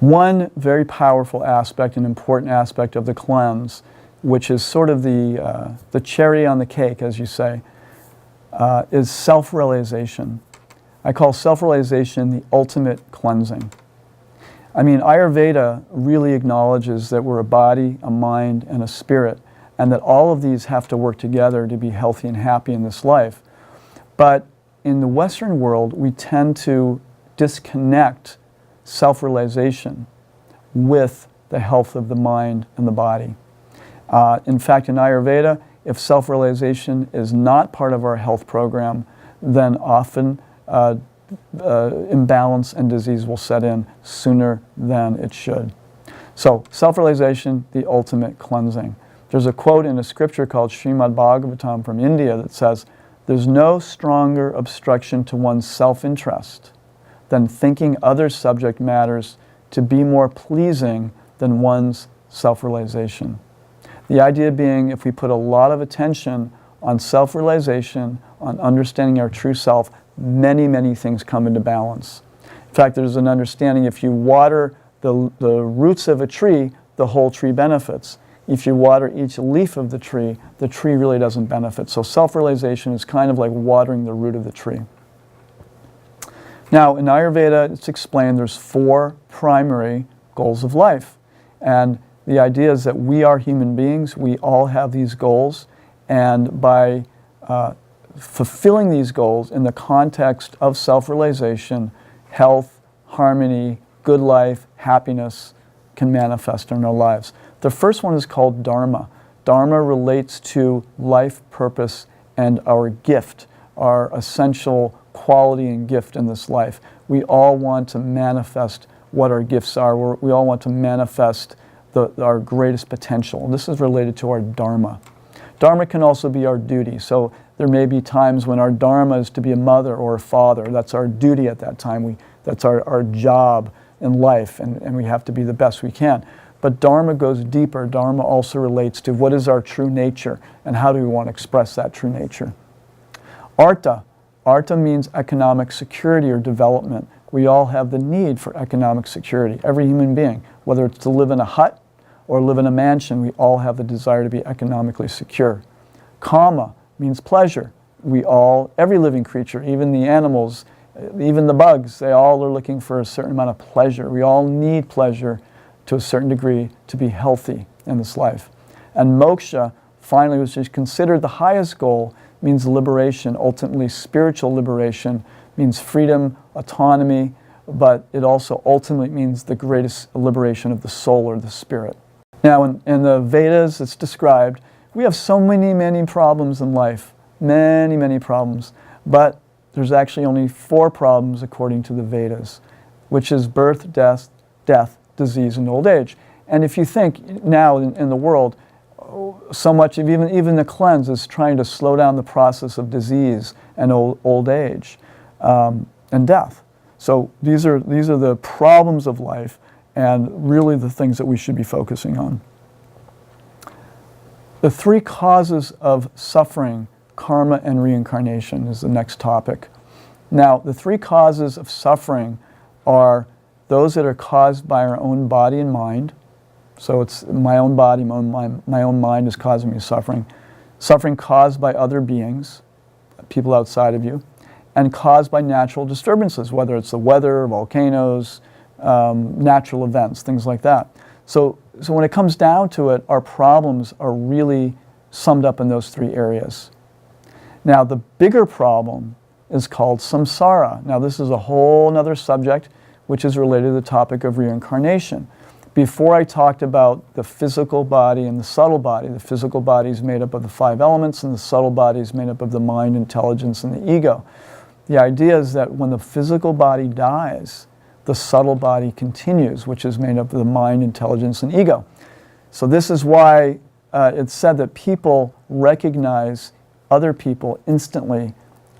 One very powerful aspect, an important aspect of the cleanse, which is sort of the cherry on the cake, as you say, is self-realization. I call self-realization the ultimate cleansing. I mean, Ayurveda really acknowledges that we're a body, a mind, and a spirit, and that all of these have to work together to be healthy and happy in this life. But in the Western world, we tend to disconnect self-realization with the health of the mind and the body. In fact, in Ayurveda, if self-realization is not part of our health program, then often imbalance and disease will set in sooner than it should. So, self-realization, the ultimate cleansing. There's a quote in a scripture called Srimad Bhagavatam from India that says, "There's no stronger obstruction to one's self-interest than thinking other subject matters to be more pleasing than one's self-realization." The idea being, if we put a lot of attention on self-realization, on understanding our true self, many, many things come into balance. In fact, there's an understanding, if you water the roots of a tree, the whole tree benefits. If you water each leaf of the tree really doesn't benefit. So self-realization is kind of like watering the root of the tree. Now, in Ayurveda, it's explained there's 4 primary goals of life. And the idea is that we are human beings, we all have these goals, and by fulfilling these goals in the context of self-realization, health, harmony, good life, happiness can manifest in our lives. The first one is called Dharma. Dharma relates to life, purpose, and our gift, our essential quality and gift in this life. We all want to manifest what our gifts are. We all want to manifest our greatest potential. This is related to our Dharma. Dharma can also be our duty. So there may be times when our Dharma is to be a mother or a father. That's our duty at that time. That's our job in life, and we have to be the best we can. But Dharma goes deeper. Dharma also relates to what is our true nature and how do we want to express that true nature. Artha. Artha means economic security or development. We all have the need for economic security, every human being. Whether it's to live in a hut or live in a mansion, we all have the desire to be economically secure. Kama means pleasure. Every living creature, even the animals, even the bugs, they all are looking for a certain amount of pleasure. We all need pleasure to a certain degree to be healthy in this life. And moksha, finally, which is considered the highest goal, means liberation, ultimately spiritual liberation, means freedom, autonomy, but it also ultimately means the greatest liberation of the soul or the spirit. Now, in the Vedas, it's described, we have so many problems in life, many problems, but there's actually only 4 problems according to the Vedas, which is birth, death, disease, and old age. And if you think now in the world, so much of even the cleanse is trying to slow down the process of disease and old age and death. So these are the problems of life and really the things that we should be focusing on. The 3 causes of suffering, karma and reincarnation, is the next topic. Now, the 3 causes of suffering are those that are caused by our own body and mind. So it's my own body, my own mind is causing me suffering. Suffering caused by other beings, people outside of you, and caused by natural disturbances, whether it's the weather, volcanoes, natural events, things like that. So when it comes down to it, our problems are really summed up in those 3 areas. Now, the bigger problem is called samsara. Now, this is a whole other subject which is related to the topic of reincarnation. Before I talked about the physical body and the subtle body. The physical body is made up of the 5 elements, and the subtle body is made up of the mind, intelligence, and the ego. The idea is that when the physical body dies, the subtle body continues, which is made up of the mind, intelligence, and ego. So this is why it's said that people recognize other people instantly,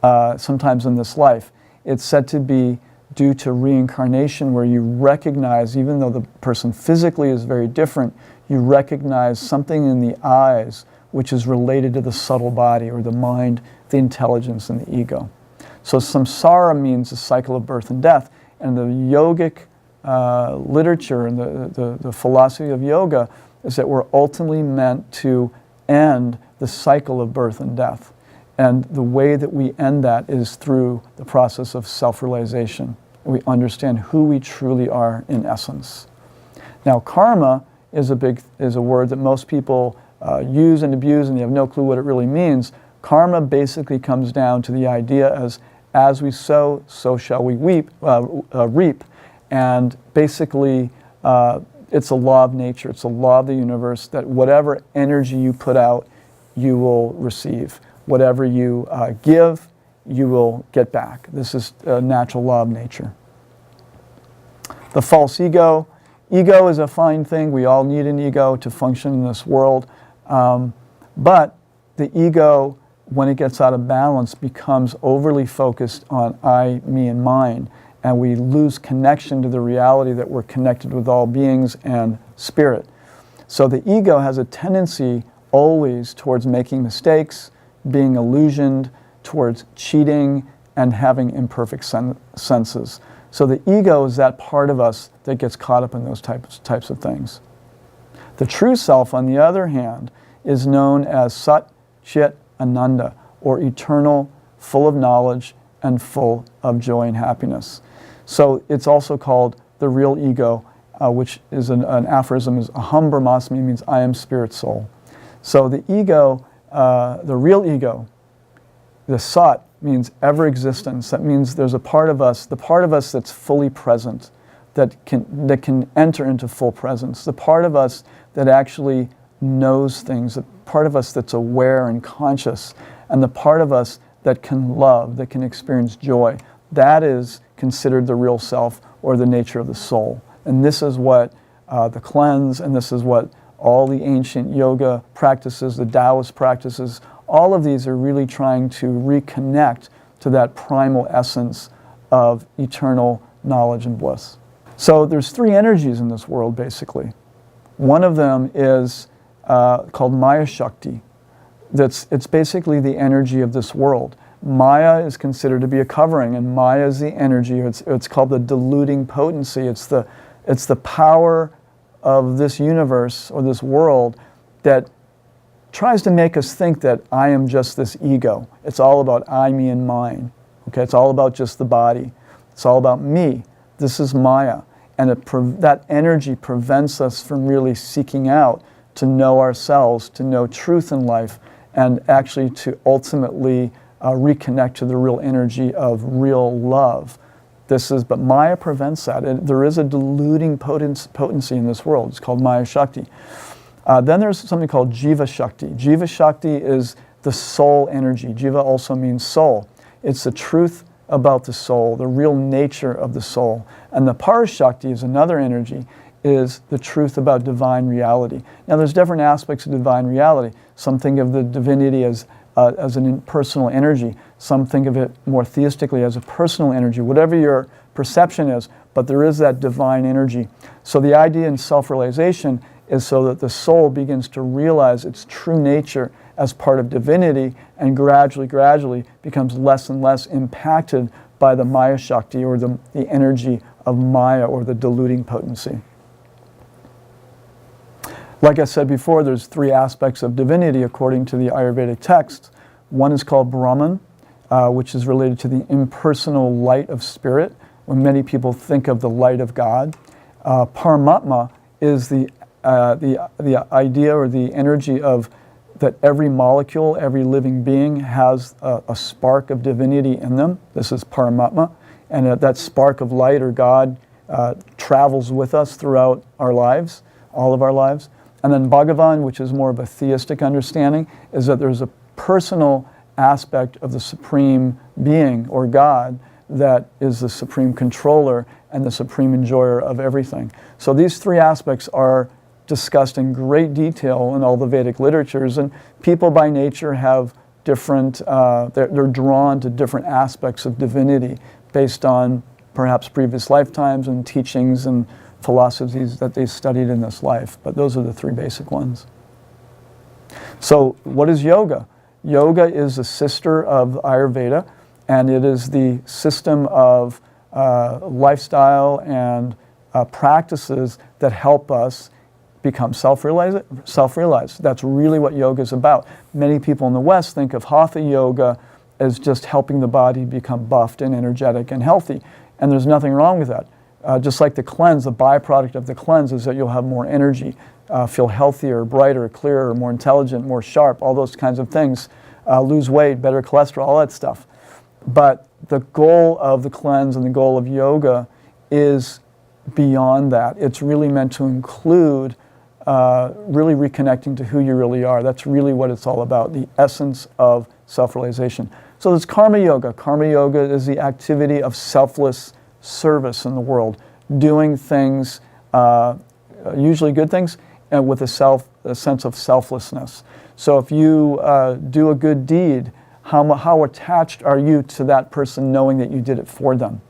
sometimes in this life. It's said to be due to reincarnation, where you recognize, even though the person physically is very different, you recognize something in the eyes which is related to the subtle body or the mind, the intelligence, and the ego. So samsara means the cycle of birth and death, and the yogic literature and the philosophy of yoga is that we're ultimately meant to end the cycle of birth and death. And the way that we end that is through the process of self-realization. We understand who we truly are in essence. Now, karma is a word that most people use and abuse, and they have no clue what it really means. Karma basically comes down to the idea as we sow, so shall we reap. And basically, it's a law of nature. It's a law of the universe that whatever energy you put out, you will receive. Whatever you give, you will get back. This is a natural law of nature. The false ego. Ego is a fine thing. We all need an ego to function in this world. But the ego, when it gets out of balance, becomes overly focused on I, me, and mine. And we lose connection to the reality that we're connected with all beings and spirit. So the ego has a tendency always towards making mistakes, being illusioned, towards cheating, and having imperfect senses. So the ego is that part of us that gets caught up in those types of things. The true self, on the other hand, is known as Sat Chit Ananda, or eternal, full of knowledge, and full of joy and happiness. So it's also called the real ego, which is an aphorism, is Aham Brahmasmi, means I am spirit soul. So the ego, the real ego, the Sat, means ever existence. That means there's a part of us, the part of us that's fully present, that can enter into full presence. The part of us that actually knows things, the part of us that's aware and conscious, and the part of us that can love, that can experience joy. That is considered the real self, or the nature of the soul. And this is what the cleanse, and this is what all the ancient yoga practices, the Taoist practices, all of these are really trying to reconnect to that primal essence of eternal knowledge and bliss. So there's three energies in this world, basically. One of them is called Maya Shakti. It's basically the energy of this world. Maya is considered to be a covering, and Maya is the energy. It's called the diluting potency. It's the power of this universe or this world that tries to make us think that I am just this ego. It's all about I, me, and mine. Okay, it's all about just the body. It's all about me. This is Maya, and that energy prevents us from really seeking out to know ourselves, to know truth in life, and actually to ultimately reconnect to the real energy of real love. But Maya prevents that. There is a diluting potency in this world. It's called Maya Shakti. Then there's something called Jiva Shakti. Jiva Shakti is the soul energy. Jiva also means soul. It's the truth about the soul, the real nature of the soul. And the Parashakti is another energy, is the truth about divine reality. Now there's different aspects of divine reality. Some think of the divinity as an impersonal energy. Some think of it more theistically as a personal energy, whatever your perception is, but there is that divine energy. So the idea in self-realization is so that the soul begins to realize its true nature as part of divinity, and gradually becomes less and less impacted by the Maya Shakti, or the energy of Maya, or the diluting potency. Like I said before, there's three aspects of divinity according to the Ayurvedic texts. One is called Brahman, which is related to the impersonal light of spirit, when many people think of the light of God. Paramatma is the idea or the energy of that every molecule, every living being has a spark of divinity in them. This is Paramatma. And that spark of light or God travels with us throughout our lives, all of our lives. And then Bhagavan, which is more of a theistic understanding, is that there's a personal aspect of the supreme being or God that is the supreme controller and the supreme enjoyer of everything. So these three aspects are discussed in great detail in all the Vedic literatures, and people by nature have different, they're drawn to different aspects of divinity based on perhaps previous lifetimes and teachings and philosophies that they studied in this life. But those are the three basic ones. So what is yoga? Yoga is a sister of Ayurveda, and it is the system of lifestyle and practices that help us become self-realized. That's really what yoga is about. Many people in the West think of hatha yoga as just helping the body become buffed and energetic and healthy. And there's nothing wrong with that. Just like the cleanse, the byproduct of the cleanse is that you'll have more energy, feel healthier, brighter, clearer, more intelligent, more sharp, all those kinds of things. Lose weight, better cholesterol, all that stuff. But the goal of the cleanse and the goal of yoga is beyond that. It's really meant to include really reconnecting to who you really are. That's really what it's all about, the essence of self-realization. So there's karma yoga. Karma yoga is the activity of selfless service in the world, doing things, usually good things, and with a sense of selflessness. So if you do a good deed, how attached are you to that person knowing that you did it for them?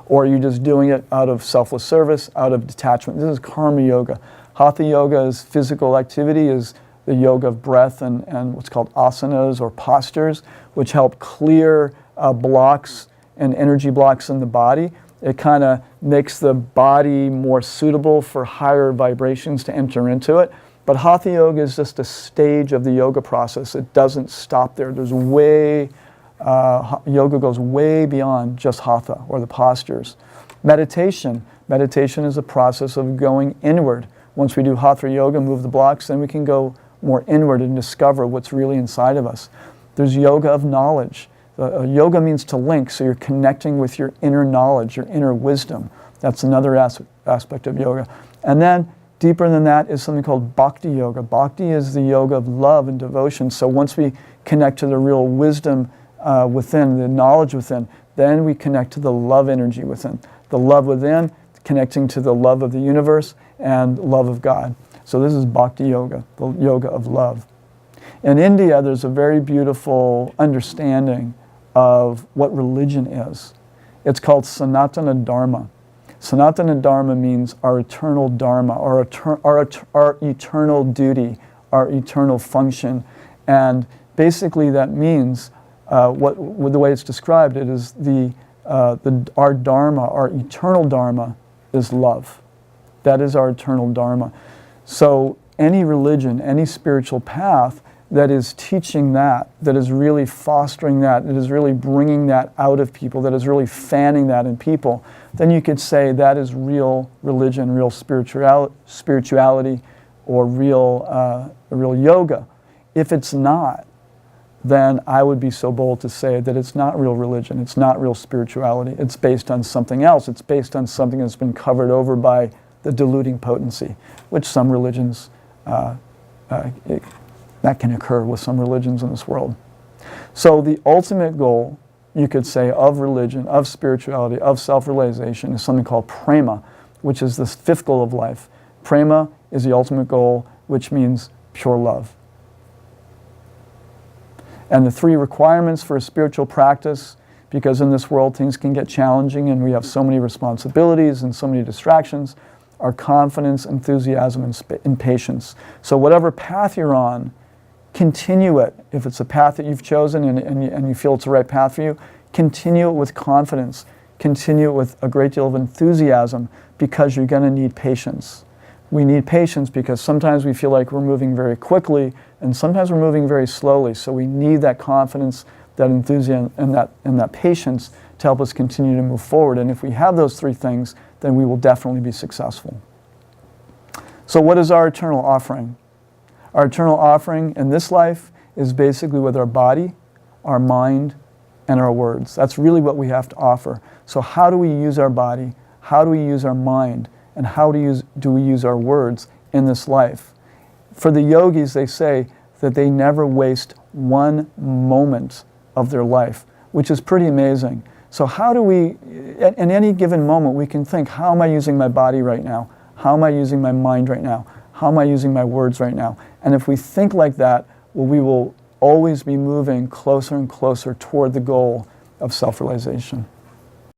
Or are you just doing it out of selfless service, out of detachment? This is karma yoga. Hatha yoga is physical activity, is the yoga of breath and what's called asanas or postures, which help clear blocks and energy blocks in the body. It kind of makes the body more suitable for higher vibrations to enter into it. But hatha yoga is just a stage of the yoga process. It doesn't stop there. There's yoga goes way beyond just hatha or the postures. Meditation is a process of going inward. Once we do hatha yoga, move the blocks, then we can go more inward and discover what's really inside of us. There's yoga of knowledge. Yoga means to link, so you're connecting with your inner knowledge, your inner wisdom. That's another aspect of yoga. And then deeper than that is something called bhakti yoga. Bhakti is the yoga of love and devotion. So once we connect to the real wisdom within, the knowledge within, then we connect to the love energy within. The love within, connecting to the love of the universe and love of God. So this is bhakti yoga, the yoga of love. In India, there's a very beautiful understanding of what religion is. It's called Sanatana Dharma. Sanatana Dharma means our eternal dharma, our eternal duty, our eternal function. And basically that means, the way it's described, it is our dharma, our eternal dharma is love. That is our eternal dharma. So any religion, any spiritual path that is teaching that is really fostering that is really bringing that out of people, that is really fanning that in people, then you could say that is real religion, real spirituality, or real yoga. If it's not, then I would be so bold to say that it's not real religion, it's not real spirituality, it's based on something else, it's based on something that's been covered over by the diluting potency, which some religions, that can occur with some religions in this world. So the ultimate goal, you could say, of religion, of spirituality, of self-realization is something called prema, which is the fifth goal of life. Prema is the ultimate goal, which means pure love. And the three requirements for a spiritual practice, because in this world things can get challenging and we have so many responsibilities and so many distractions, are confidence, enthusiasm, and patience. So whatever path you're on, continue it. If it's a path that you've chosen and you feel it's the right path for you, continue it with confidence. Continue it with a great deal of enthusiasm, because you're going to need patience. We need patience because sometimes we feel like we're moving very quickly and sometimes we're moving very slowly. So we need that confidence, that enthusiasm, and that patience to help us continue to move forward. And if we have those three things, then we will definitely be successful. So what is our eternal offering? Our eternal offering in this life is basically with our body, our mind, and our words. That's really what we have to offer. So how do we use our body? How do we use our mind? And how do we use our words in this life? For the yogis, they say that they never waste one moment of their life, which is pretty amazing. So how do we, in any given moment, we can think, how am I using my body right now? How am I using my mind right now? How am I using my words right now? And if we think like that, well, we will always be moving closer and closer toward the goal of self-realization.